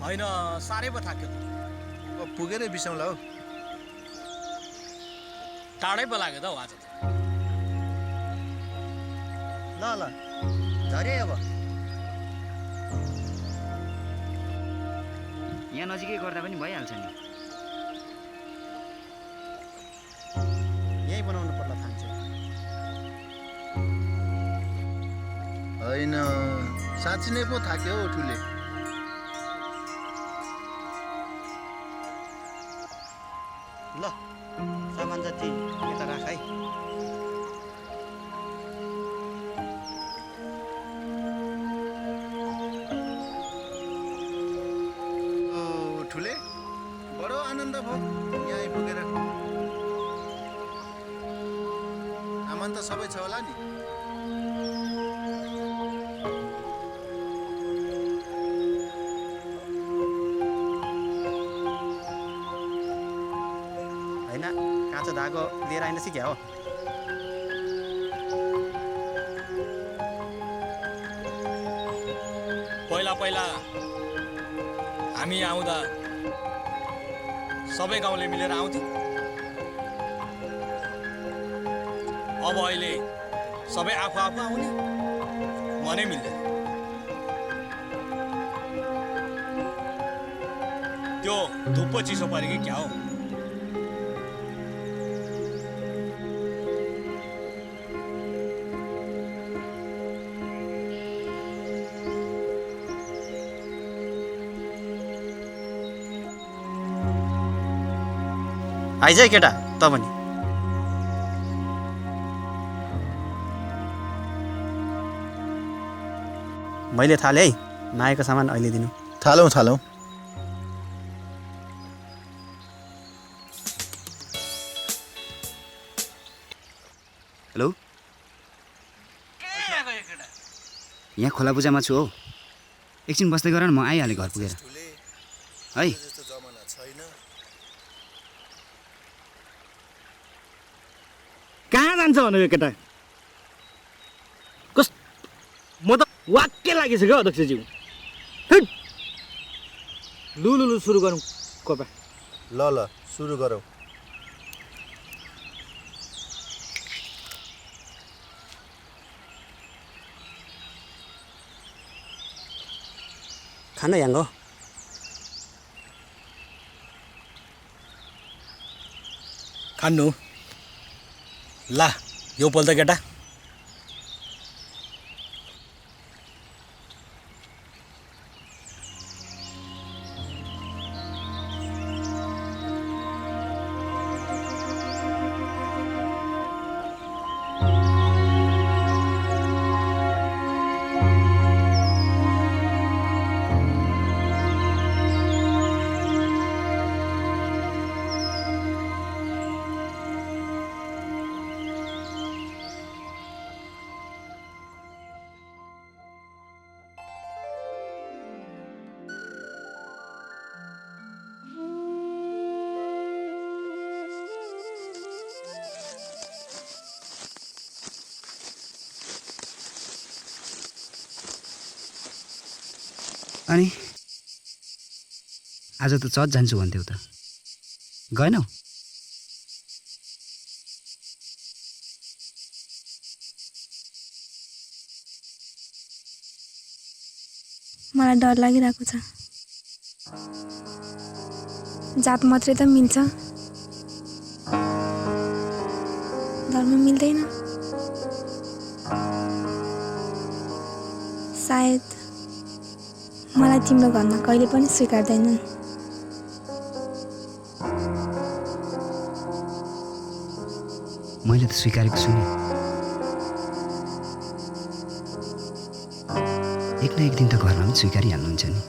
होइन साह्रै पो थाक्यो पुगेरै बिसाउँला हौ टाढै पो लाग्यो त हौ आज त ल ल झरे अब यहाँ नजिकै गर्दा पनि भइहाल्छ नि यही बनाउनु पर्ला थान्छ होइन साँच्ची नै पो थाक्यो हौ ठुले ल सामान जति यता राख है ठुले बडो आनन्द भयो यहाँ आइपुगेर सामान त सबै छ होला नि होइन काँचो धागो लिएर आइन सिक्या हो पहिला पहिला हामी आउँदा सबै गाउँले मिलेर आउँथ्यौँ अब अहिले सबै आफू आफू आउने मनै मिल्दैन त्यो धुप्पो चिसो पऱ्यो कि क्या हो आइज है केटा त पनि मैले थालेँ है मायाको सामान अहिले दिनु थालौँ हेलो यहाँ खोला पूजामा छु हौ एकछिन बस्दै गर न म आइहालेँ घर पुगेर है कहाँ जान्छ भनेको केटा कस म त वाक्कै लागिसक्यो अध्यक्षज्यू लु लु लु सुरु गरौँ कोपा ल सुरु गरौँ खान याङ्गो खानु ला यो पोल्दा केटा अनि आज त चर्च जान्छु भन्थ्यौ त गएनौ मलाई डर लागिरहेको छ जात मात्रै त मिल्छ धर्म मिल्दैन सायद मलाई तिम्रो घरमा कहिले पनि स्वीकार्दैनन् मैले त स्वीकारेको छु नि एक न एक दिन त घरमा पनि स्वीकारिहाल्नुहुन्छ नि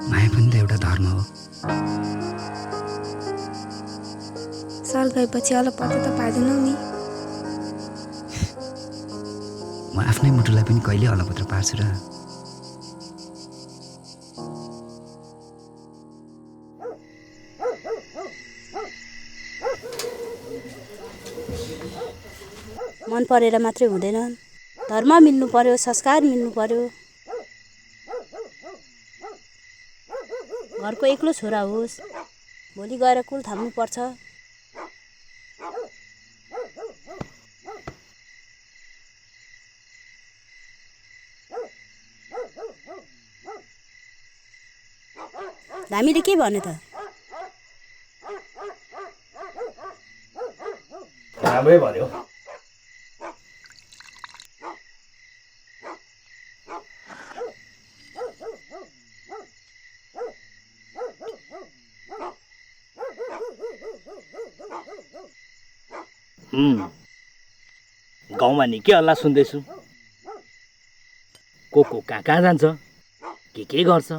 माया पनि त एउटा धर्म हो सर गएपछि अलपत्ता त पार्दैनौ नि म आफ्नै मुटुलाई पनि कहिले अलपत्र पार्छु र मन परेर मात्रै हुँदैन धर्म मिल्नु पर्यो संस्कार मिल्नु पर्यो घरको एक्लो छोरा होस्, भोलि गएर कुल थाप्नुपर्छ। धामीले के भन्यो त? राम्रै भन्यो। गाउँमा निकै हल्ला सुन्दैछु। को कहाँ कहाँ जान्छ, के गर्छ?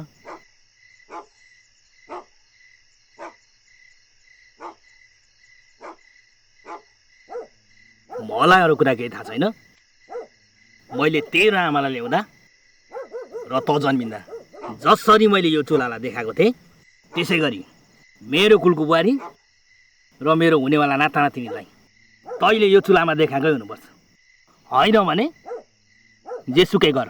मलाई अरू कुरा केही थाहा छैन। मैले तेरो आमालाई ल्याउँदा र त जन्मिँदा जसरी मैले यो चुलालाई देखाएको थिएँ, त्यसै गरी मेरो कुलको बुहारी र मेरो हुनेवाला नातानातिनीलाई तैँले यो चुलामा देखाएकै हुनुपर्छ। होइन भने जेसुकै गर।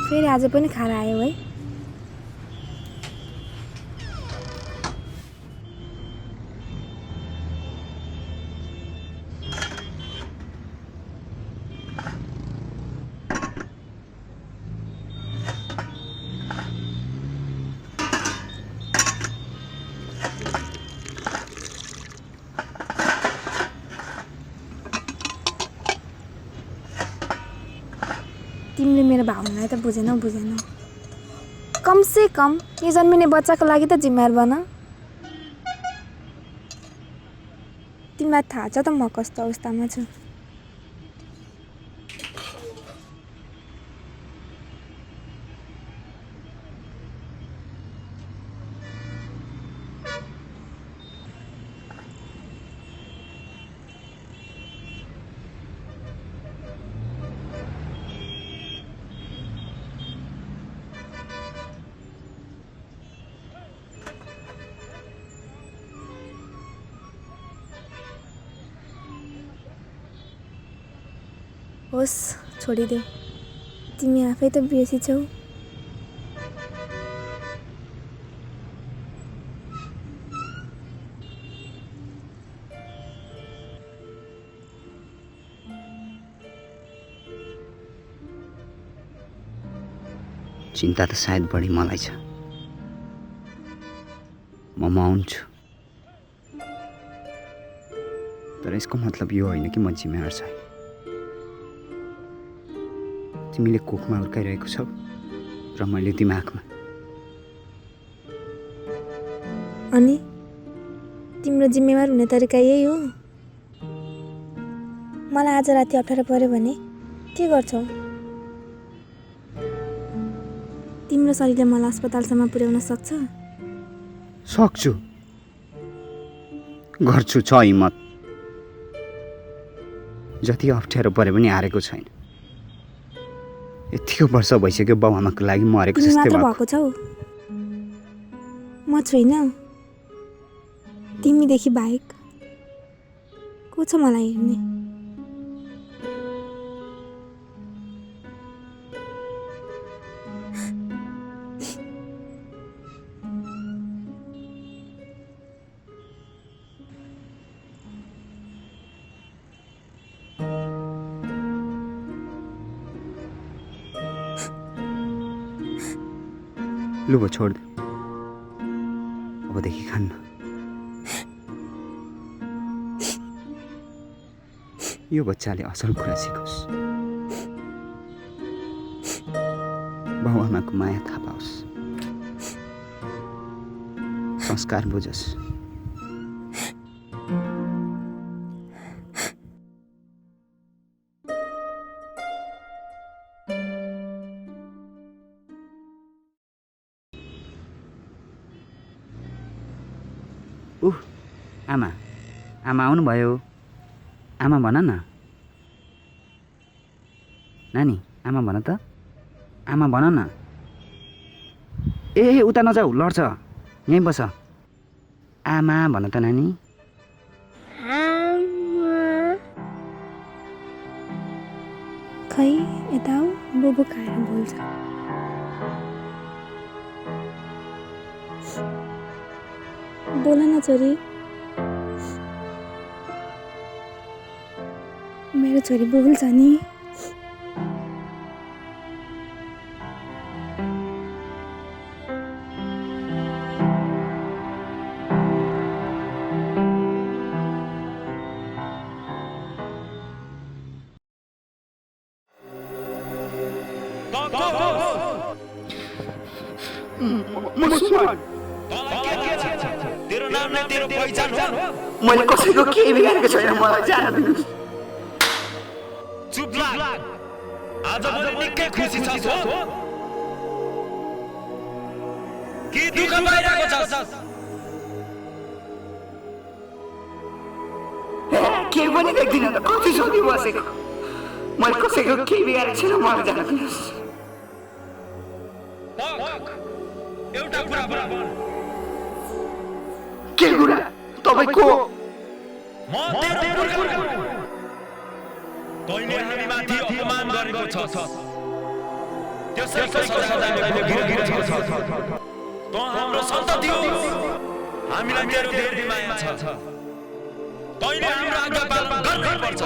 फेरि आज पनि खाएर आयो है। तिमीले मेरो भावनालाई त बुझेनौ। कमसे कम यो जन्मिने बच्चाको लागि त जिम्मेवार बन। तिमीलाई थाहा छ त म कस्तो अवस्थामा छु। होस् छोडिदेऊ, तिमी आफै त बिर्सी छौ। चिन्ता त सायद बढी मलाई छ। म आउँछु, तर यसको मतलब यो होइन कि म जिम्मेवार छैन। तिमीले कोखमा हुर्काइरहेको छौ र मैले दिमागमा। अनि तिम्रो जिम्मेवार हुने तरिका यही हो? मलाई आज राति अप्ठ्यारो पर्यो भने के गर्छौ? तिम्रो शरीरले मलाई अस्पतालसम्म पुर्याउन सक्छ? सक्छु, गर्छु, छ हिम्मत। जति अप्ठ्यारो परे पनि हारेको छैन। यतिको वर्ष भइसक्यो बाबुआमाको लागि मरेको तिमी जस्तै मात्र भएको। भएको छौ, म छुइनँ। तिमीदेखि बाहेक को छ मलाई हेर्ने? लु भयो छोड दे, अबदेखि खान्न। यो बच्चाले असल कुरा सिकोस्, बाबुआमाको माया थाहा पाओस्, संस्कार बुझोस्। आमा, आमा आउनुभयो। आमा भन न। नानी, आमा भन त। आमा भन न। ए उता नजाऊ, लड्छ। यहीँ बस। आमा भन त नानी। खै यता आऊ, बोबो खाएर बोल्छ। बोल न छोरी। मेरो छोरी बोल्छ नि। मैले कसैको केही बिगारेको छैन, मलाई जान दिनुहोस्। चुप लाग, आज पनि निकै खुसी छस् हो? के दुःख पाइरहेको छस्? केही पनि देख्दिनँ त, कति सोधी बसेको। मैले कसैको केही बिगारेको छैन, मलाई जान दिनुहोस्। एउटा कुरा भन। के कुरा? तपाईको म तेरो पुर्खा। तैँले हामीमाथि अपमान गरेको छस्, त्यसैको सजाय भोगिरहेको छस्। त हाम्रो सन्तति हो, हामीलाई तेरो धेरै माया छ। तैँले हाम्रो आज्ञा पालन गर्नुपर्छ।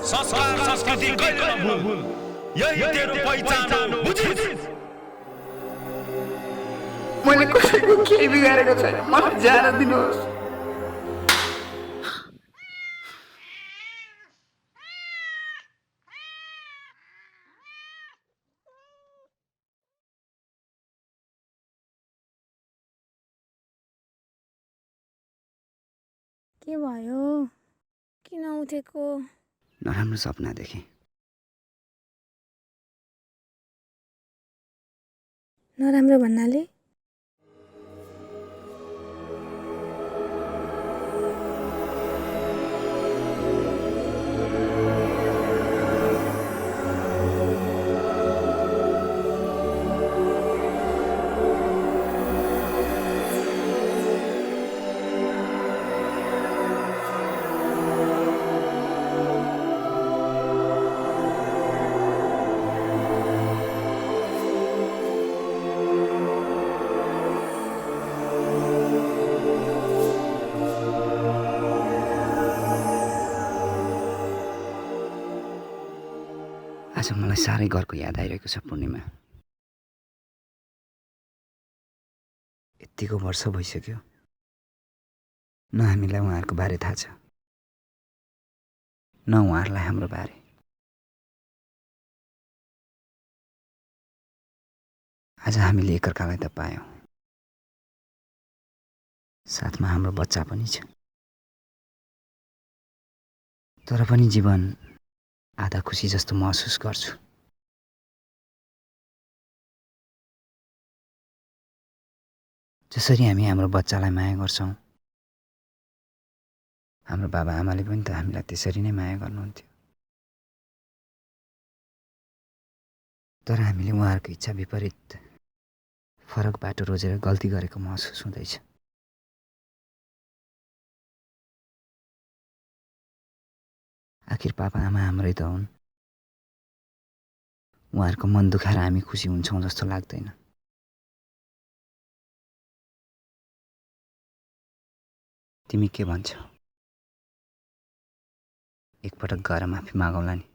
संस्कार संस्कृति कहिले नभुल, यही तेरो पहिचान हो, बुझिस्? मैले कसैको केही बिगारेको छैन, मलाई जान दिनुहोस्। के भयो? किन उठेको? नराम्रो सपना देखेँ। नराम्रो भन्नाले? आज मलाई साह्रै घरको याद आइरहेको छ पूर्णिमा। यतिको वर्ष भइसक्यो न हामीलाई उहाँहरूको बारे थाहा छ न उहाँहरूलाई हाम्रो बारे। आज हामीले एकअर्कालाई त पायौँ, साथमा हाम्रो बच्चा पनि छ। तर पनि जीवन आधा खुसी जस्तो महसुस गर्छु। जसरी हामी हाम्रो बच्चालाई माया गर्छौँ, हाम्रो बाबा आमाले पनि त हामीलाई त्यसरी नै माया गर्नुहुन्थ्यो। तर हामीले उहाँहरूको इच्छा विपरीत फरक बाटो रोजेर गल्ती गरेको महसुस हुँदैछ। आखिर पापा आमा हाम्रै त हुन्। उहाँहरूको मन दुखाएर हामी खुसी हुन्छौँ जस्तो लाग्दैन। तिमी के भन्छौ? एकपटक गएर माफी मागौँला नि?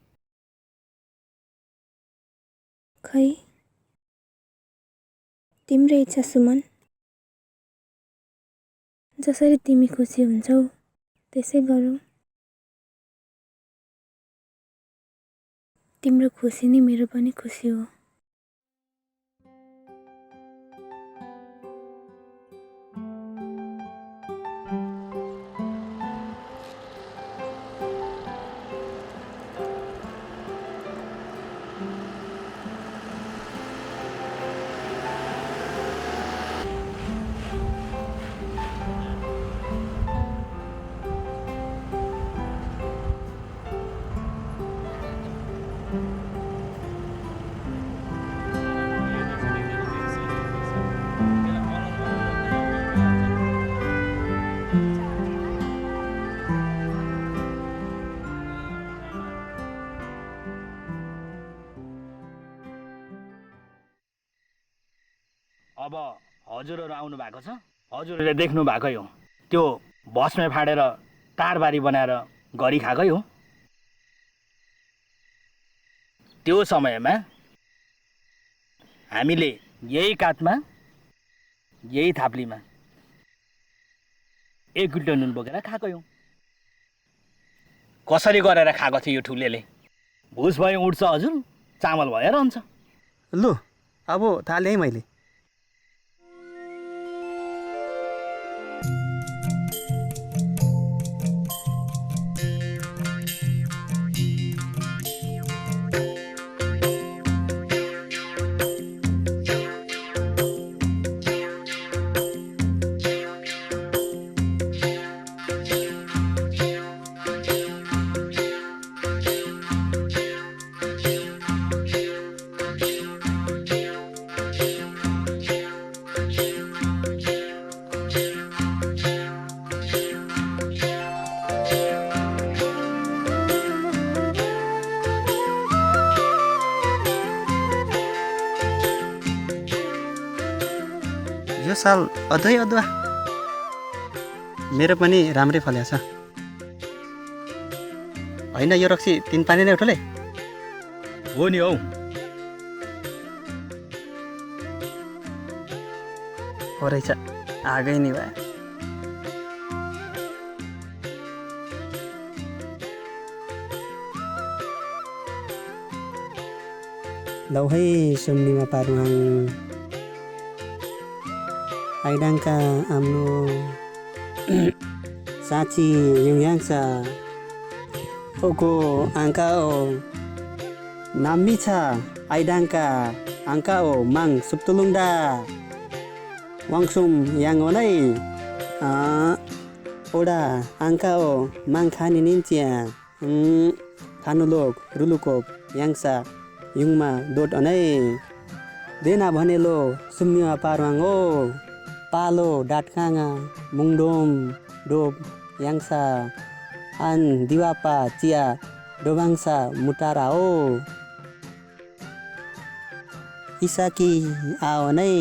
खै तिम्रो इच्छा सुमन, जसरी तिमी खुसी हुन्छौ त्यसै गरौँ। तिम्रो खुसी नै मेरो पनि खुसी हो। अब हजुरहरू आउनु भएको छ। हजुरहरूले देख्नु भएकै हो, त्यो भस्मे फाडेर तारबारी बनाएर गरी खाएकै हो। त्यो समयमा हामीले यही काठमा यही थाप्लीमा 1 गिल्टो नुन बोकेर खाएकै हो। कसरी गरेर खाएको थियो यो ठुलेले? भुस भयो उठ्छ हजुर, चामल भयो रहन्छ। लु अब थालेँ मैले। यो साल अझै अदुवा मेरो पनि राम्रै फलेको छ। होइन यो रक्सी 3 पानी नै उठले हो नि हौ। हो रहेछ, आगै नि भयो। लौ है सुम्निमा पारुहाङ आइडाङ्का आम्नो साँची युङयाङ्सा ओको आङ्का ओ नाम्मी छ आइडाङ्का आङ्का ओ माङ सुप्तुलुङडा वाङसुम याङ नै ओडा आङ्का ओ माङ खानी निन्चिया खानुलोक रुलुकोप याङ्सा युङमा दोट अनै देना भनेलो सुम्निमा पारुहाङ ओ पालो डाटकाङा मुङडोम डोब याङ्सा आन दिवापा चिया डोबाङ्सा मुटारा ओ इसाकी आओ नै